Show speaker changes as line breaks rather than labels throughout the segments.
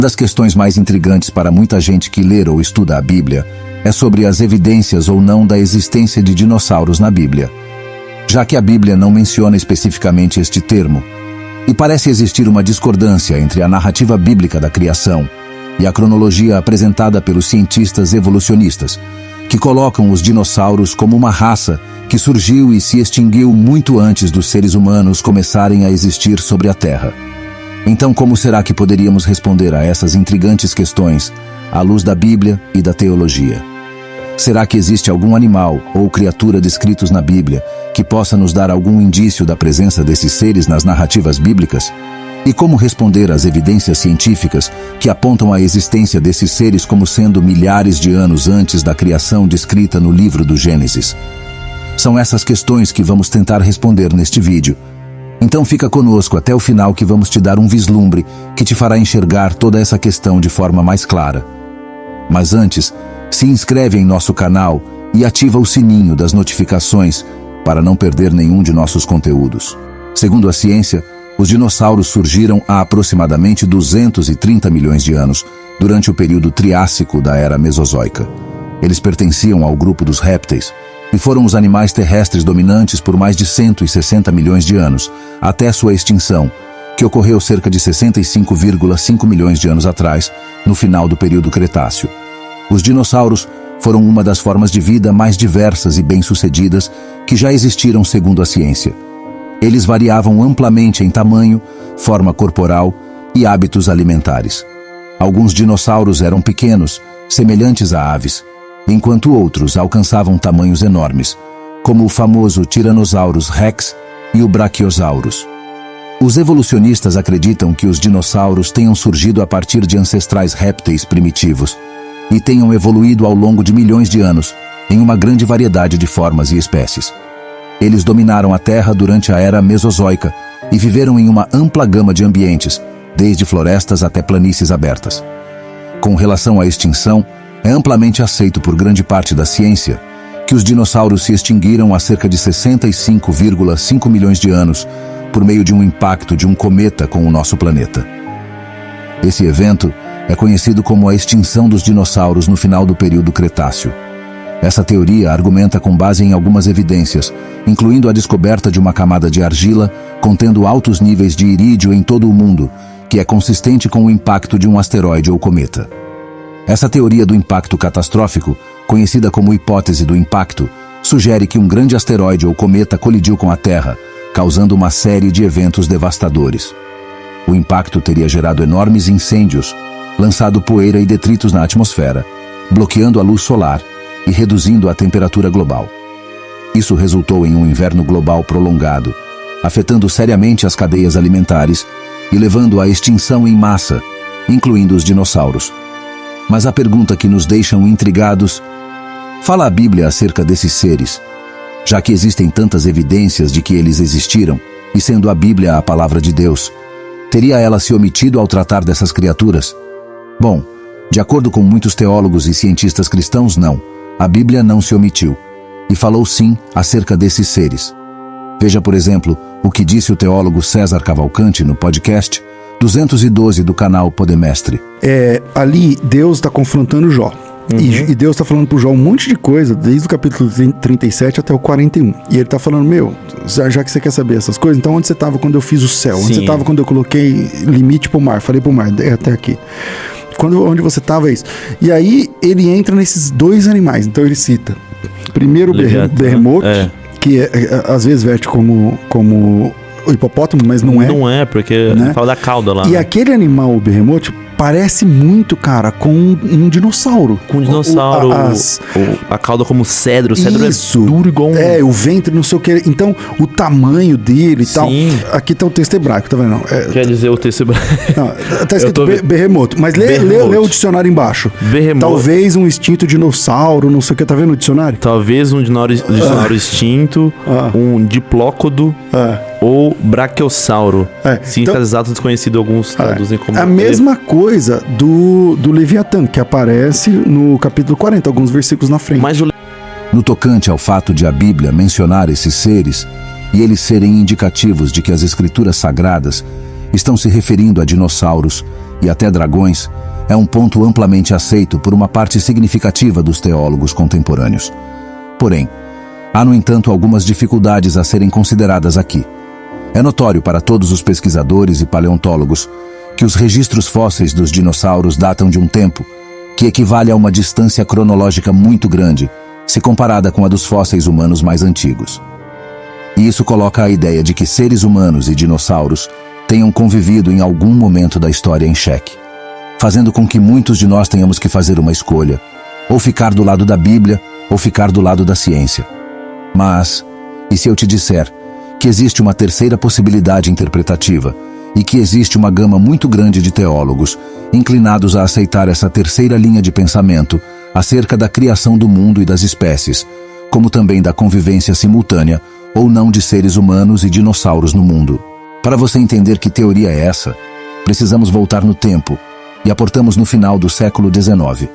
Uma das questões mais intrigantes para muita gente que lê ou estuda a Bíblia é sobre as evidências ou não da existência de dinossauros na Bíblia. Já que a Bíblia não menciona especificamente este termo, e parece existir uma discordância entre a narrativa bíblica da criação e a cronologia apresentada pelos cientistas evolucionistas, que colocam os dinossauros como uma raça que surgiu e se extinguiu muito antes dos seres humanos começarem a existir sobre a Terra. Então, como será que poderíamos responder a essas intrigantes questões à luz da Bíblia e da teologia? Será que existe algum animal ou criatura descritos na Bíblia que possa nos dar algum indício da presença desses seres nas narrativas bíblicas? E como responder às evidências científicas que apontam a existência desses seres como sendo milhares de anos antes da criação descrita no livro do Gênesis? São essas questões que vamos tentar responder neste vídeo. Então fica conosco até o final que vamos te dar um vislumbre que te fará enxergar toda essa questão de forma mais clara. Mas antes, se inscreve em nosso canal e ativa o sininho das notificações para não perder nenhum de nossos conteúdos. Segundo a ciência, os dinossauros surgiram há aproximadamente 230 milhões de anos, durante o período Triássico da Era Mesozoica. Eles pertenciam ao grupo dos répteis e foram os animais terrestres dominantes por mais de 160 milhões de anos, até sua extinção, que ocorreu cerca de 65,5 milhões de anos atrás, no final do período Cretáceo. Os dinossauros foram uma das formas de vida mais diversas e bem-sucedidas que já existiram segundo a ciência. Eles variavam amplamente em tamanho, forma corporal e hábitos alimentares. Alguns dinossauros eram pequenos, semelhantes a aves, enquanto outros alcançavam tamanhos enormes, como o famoso Tyrannosaurus Rex e o Brachiosaurus. Os evolucionistas acreditam que os dinossauros tenham surgido a partir de ancestrais répteis primitivos e tenham evoluído ao longo de milhões de anos, em uma grande variedade de formas e espécies. Eles dominaram a Terra durante a Era Mesozoica e viveram em uma ampla gama de ambientes, desde florestas até planícies abertas. Com relação à extinção, é amplamente aceito por grande parte da ciência que os dinossauros se extinguiram há cerca de 65,5 milhões de anos por meio de um impacto de um cometa com o nosso planeta. Esse evento é conhecido como a extinção dos dinossauros no final do período Cretáceo. Essa teoria argumenta com base em algumas evidências, incluindo a descoberta de uma camada de argila contendo altos níveis de irídio em todo o mundo, que é consistente com o impacto de um asteroide ou cometa. Essa teoria do impacto catastrófico, conhecida como hipótese do impacto, sugere que um grande asteroide ou cometa colidiu com a Terra, causando uma série de eventos devastadores. O impacto teria gerado enormes incêndios, lançado poeira e detritos na atmosfera, bloqueando a luz solar e reduzindo a temperatura global. Isso resultou em um inverno global prolongado, afetando seriamente as cadeias alimentares e levando à extinção em massa, incluindo os dinossauros. Mas a pergunta que nos deixam intrigados: fala a Bíblia acerca desses seres? Já que existem tantas evidências de que eles existiram, e sendo a Bíblia a palavra de Deus, teria ela se omitido ao tratar dessas criaturas? Bom, de acordo com muitos teólogos e cientistas cristãos, não. A Bíblia não se omitiu, e falou sim acerca desses seres. Veja, por exemplo, o que disse o teólogo César Cavalcanti no podcast 212 do canal Podemestre.
Ali Deus está confrontando Jó. E Deus está falando pro Jó um monte de coisa, desde o capítulo 37 até o 41. E ele está falando, já que você quer saber essas coisas, então onde você estava quando eu fiz o céu? Onde você estava quando eu coloquei limite pro mar? Falei pro mar, até aqui. Onde você estava, isso. E aí ele entra nesses dois animais. Então ele cita primeiro o Behemoth, que às vezes veste como o hipopótamo, mas não é.
Não é, porque
né?
Fala da cauda lá.
E aquele animal, o Behemoth, parece muito, cara, com um dinossauro.
Com um dinossauro, a cauda como cedro. O cedro
isso,
é duro igual um...
o ventre, não sei o que. Então, o tamanho dele e tal. Aqui tá o texto hebraico, tá vendo?
Quer dizer o texto hebraico.
Tá escrito Behemoth, mas lê o dicionário embaixo.
Behemoth.
Talvez um extinto dinossauro, não sei o que. Tá vendo o dicionário?
Talvez um dinossauro extinto, um diplócodo ou brachiosauro. Ciências exatas desconhecido, alguns traduzem como...
A mesma coisa do Leviatã, que aparece no capítulo 40, alguns versículos na frente.
No tocante ao fato de a Bíblia mencionar esses seres e eles serem indicativos de que as escrituras sagradas estão se referindo a dinossauros e até dragões é um ponto amplamente aceito por uma parte significativa dos teólogos contemporâneos. Porém, há, no entanto, algumas dificuldades a serem consideradas aqui. É notório para todos os pesquisadores e paleontólogos que os registros fósseis dos dinossauros datam de um tempo que equivale a uma distância cronológica muito grande, se comparada com a dos fósseis humanos mais antigos. E isso coloca a ideia de que seres humanos e dinossauros tenham convivido em algum momento da história em xeque, fazendo com que muitos de nós tenhamos que fazer uma escolha, ou ficar do lado da Bíblia, ou ficar do lado da ciência. Mas, e se eu te disser que existe uma terceira possibilidade interpretativa, e que existe uma gama muito grande de teólogos inclinados a aceitar essa terceira linha de pensamento acerca da criação do mundo e das espécies, como também da convivência simultânea ou não de seres humanos e dinossauros no mundo? Para você entender que teoria é essa, precisamos voltar no tempo e aportamos no final do século XIX.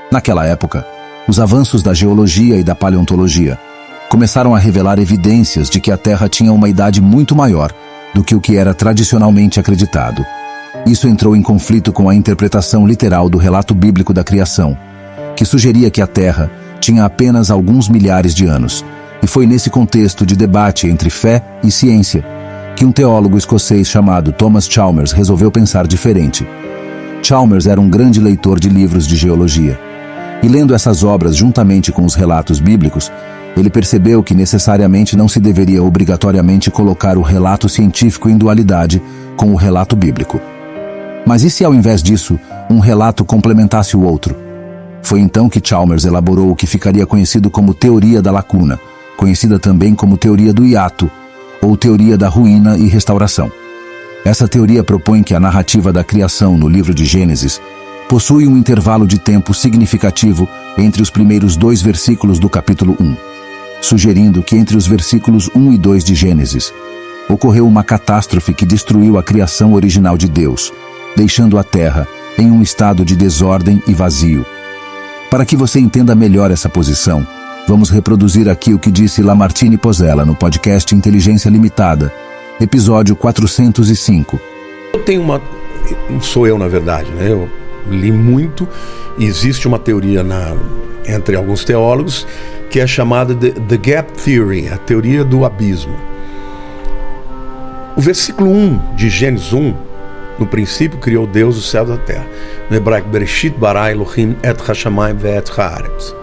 Naquela época, os avanços da geologia e da paleontologia começaram a revelar evidências de que a Terra tinha uma idade muito maior do que o que era tradicionalmente acreditado. Isso entrou em conflito com a interpretação literal do relato bíblico da criação, que sugeria que a Terra tinha apenas alguns milhares de anos, e foi nesse contexto de debate entre fé e ciência que um teólogo escocês chamado Thomas Chalmers resolveu pensar diferente. Chalmers era um grande leitor de livros de geologia, e lendo essas obras juntamente com os relatos bíblicos, ele percebeu que necessariamente não se deveria obrigatoriamente colocar o relato científico em dualidade com o relato bíblico. Mas e se ao invés disso, um relato complementasse o outro? Foi então que Chalmers elaborou o que ficaria conhecido como teoria da lacuna, conhecida também como teoria do hiato, ou teoria da ruína e restauração. Essa teoria propõe que a narrativa da criação no livro de Gênesis possui um intervalo de tempo significativo entre os primeiros 2 versículos do capítulo 1, sugerindo que entre os versículos 1 e 2 de Gênesis ocorreu uma catástrofe que destruiu a criação original de Deus, deixando a terra em um estado de desordem e vazio. Para que você entenda melhor essa posição, vamos reproduzir aqui o que disse Lamartine Pozzella no podcast Inteligência Limitada, episódio 405.
Sou eu, na verdade, né? Eu li muito e existe uma teoria entre alguns teólogos que é chamada de The Gap Theory, a teoria do abismo. O versículo 1 de Gênesis 1, no princípio criou Deus os céus e a terra. No hebraico, Bereshit bara Elohim et hashamayim ve'et haaretz.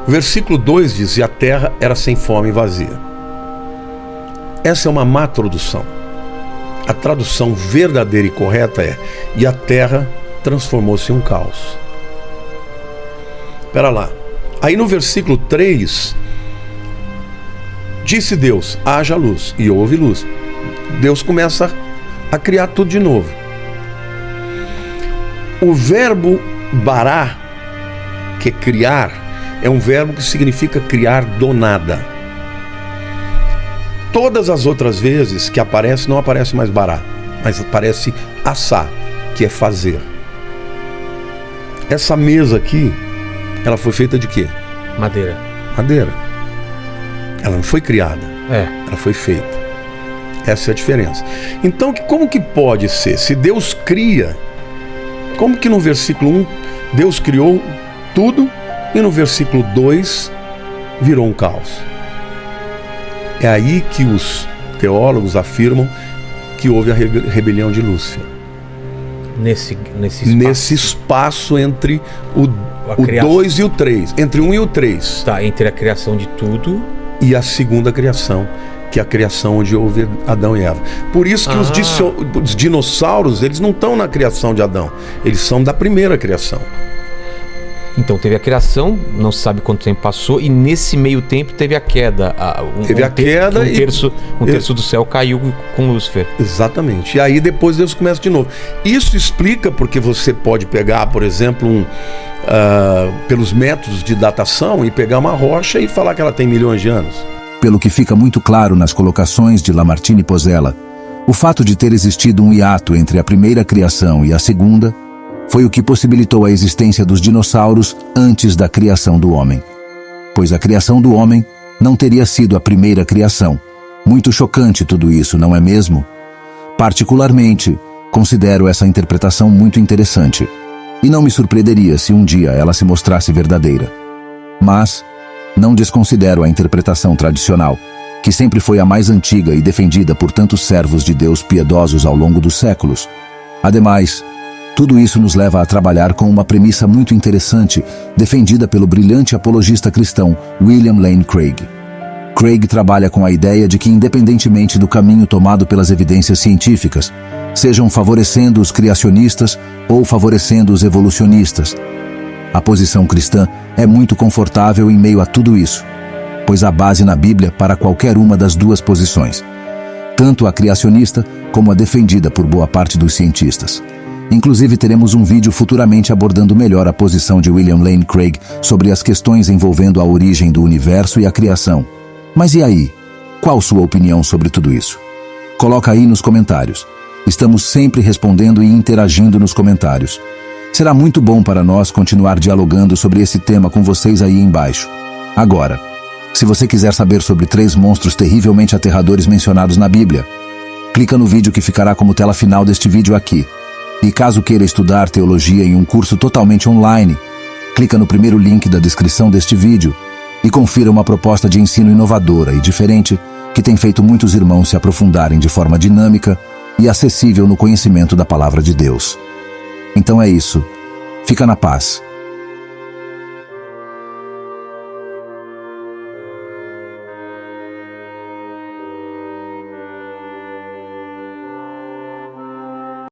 O versículo 2 diz, e a terra era sem fome e vazia. Essa é uma má tradução. A tradução verdadeira e correta é, e a terra transformou-se em um caos. Espera lá. Aí no versículo 3, disse Deus, haja luz, e houve luz. Deus começa a criar tudo de novo. O verbo bará, que é criar, é um verbo que significa criar do nada. Todas as outras vezes que aparece, não aparece mais bará, mas aparece assá, que é fazer. Essa mesa aqui, ela foi feita de quê?
Madeira.
Madeira. Ela não foi criada. Ela foi feita. Essa é a diferença. Então, como que pode ser? Se Deus cria, como que no versículo 1 Deus criou tudo e no versículo 2 virou um caos? É aí que os teólogos afirmam que houve a rebelião de Lúcifer. Nesse espaço entre o 2 e o 3, entre 1 e o 3.
Tá, entre a criação de tudo
e a segunda criação, que é a criação onde houve Adão e Eva. Por isso que os dinossauros, eles não estão na criação de Adão, eles são da primeira criação.
Então teve a criação, não se sabe quanto tempo passou, e nesse meio tempo teve a queda. Um terço do céu caiu com Lúcifer.
Exatamente. E aí depois Deus começa de novo. Isso explica porque você pode pegar, por exemplo, pelos métodos de datação e pegar uma rocha e falar que ela tem milhões de anos.
Pelo que fica muito claro nas colocações de Lamartine Pozzella, o fato de ter existido um hiato entre a primeira criação e a segunda foi o que possibilitou a existência dos dinossauros antes da criação do homem. Pois a criação do homem não teria sido a primeira criação. Muito chocante tudo isso, não é mesmo? Particularmente, Considero essa interpretação muito interessante, e não me surpreenderia se um dia ela se mostrasse verdadeira. Mas não desconsidero a interpretação tradicional, que sempre foi a mais antiga e defendida por tantos servos de Deus piedosos ao longo dos séculos. Ademais, tudo isso nos leva a trabalhar com uma premissa muito interessante, defendida pelo brilhante apologista cristão William Lane Craig. Craig trabalha com a ideia de que, independentemente do caminho tomado pelas evidências científicas, sejam favorecendo os criacionistas ou favorecendo os evolucionistas, a posição cristã é muito confortável em meio a tudo isso, pois há base na Bíblia para qualquer uma das duas posições, tanto a criacionista como a defendida por boa parte dos cientistas. Inclusive, teremos um vídeo futuramente abordando melhor a posição de William Lane Craig sobre as questões envolvendo a origem do universo e a criação. Mas e aí? Qual sua opinião sobre tudo isso? Coloca aí nos comentários. Estamos sempre respondendo e interagindo nos comentários. Será muito bom para nós continuar dialogando sobre esse tema com vocês aí embaixo. Agora, se você quiser saber sobre 3 monstros terrivelmente aterradores mencionados na Bíblia, clica no vídeo que ficará como tela final deste vídeo aqui. E caso queira estudar teologia em um curso totalmente online, clica no primeiro link da descrição deste vídeo e confira uma proposta de ensino inovadora e diferente que tem feito muitos irmãos se aprofundarem de forma dinâmica e acessível no conhecimento da Palavra de Deus. Então é isso. Fica na paz.